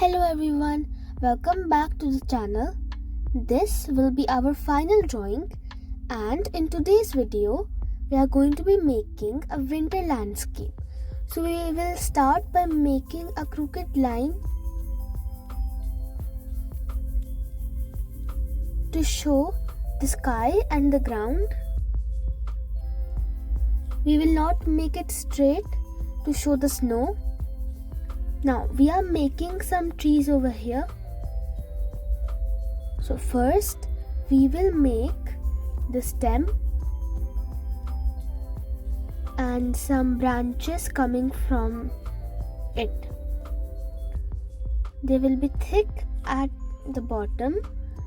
Hello everyone, welcome back to the channel. This will be our final drawing, and in today's video we are going to be making a winter landscape. So we will start by making a crooked line to show the sky and the ground. We will not make it straight to show the snow. Now we are making some trees over here. So first we will make the stem and some branches coming from it. They will be thick at the bottom,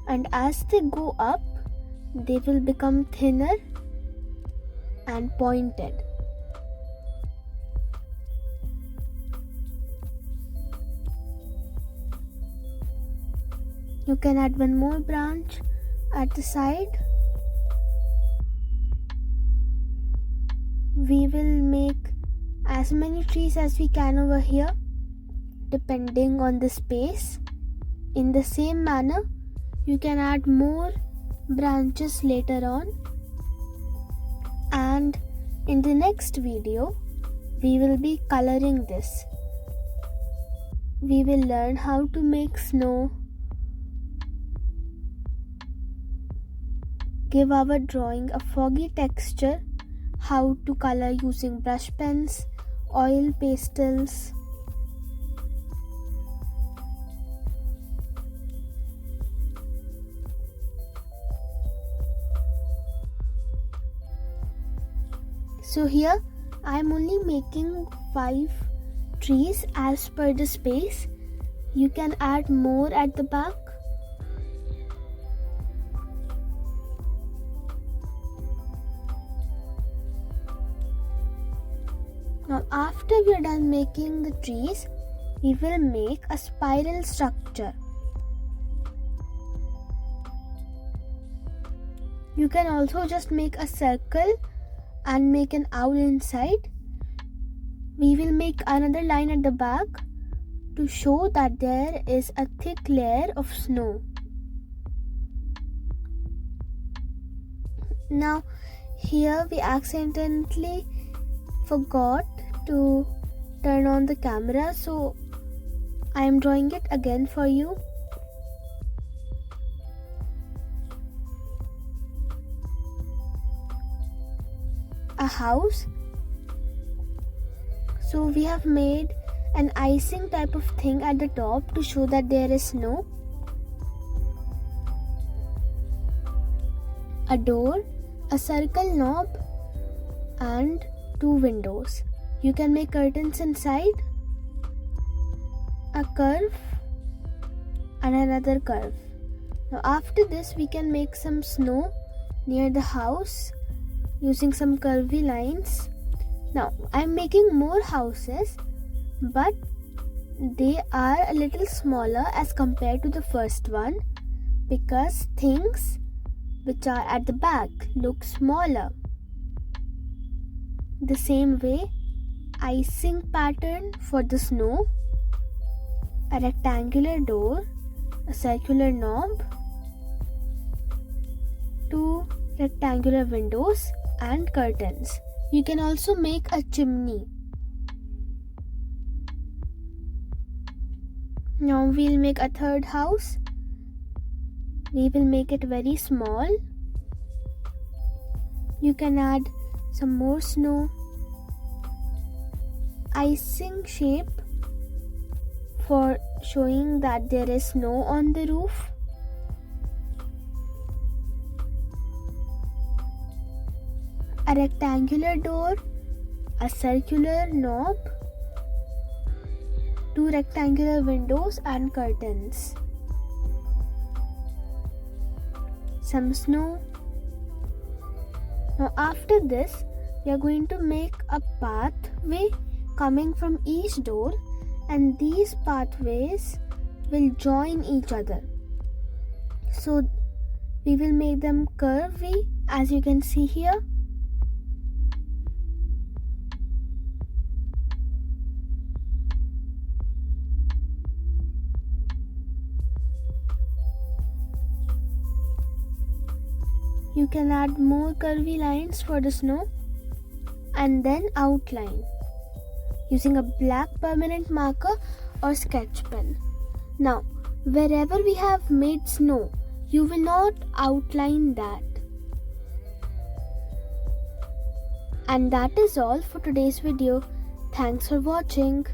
and as they go up they will become thinner and pointed. You can add one more branch at the side. We will make as many trees as we can over here, depending on the space. In the same manner, you can add more branches later on. And in the next video, we will be coloring this. We will learn how to make snow, give our drawing a foggy texture, how to color using brush pens, oil pastels. So here I am only making 5 trees as per the space. You can add more at the back. Now after we are done making the trees, we will make a spiral structure. You can also just make a circle and make an owl inside. We will make another line at the back to show that there is a thick layer of snow. Now here we accidentally forgot to turn on the camera, so I am drawing it again for you. A house. So we have made an icing type of thing at the top to show that there is snow. A door, a circle knob, and 2 windows. You can make curtains inside, a curve and another curve. Now after this we can make some snow near the house using some curvy lines. Now I am making more houses, but they are a little smaller as compared to the first one, because things which are at the back look smaller. The same way, icing pattern for the snow, a rectangular door, a circular knob, 2 rectangular windows and curtains. You can also make a chimney. Now we'll make a third house. We will make it very small. You can add some more snow, icing shape for showing that there is snow on the roof, a rectangular door, a circular knob, 2 rectangular windows and curtains, some snow. Now after this, we are going to make a pathway coming from each door, and these pathways will join each other. So we will make them curvy, as you can see here. you can add more curvy lines for the snow and then outline using a black permanent marker or sketch pen. Now, wherever we have made snow, you will not outline that. And that is all for today's video. Thanks for watching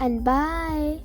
and bye.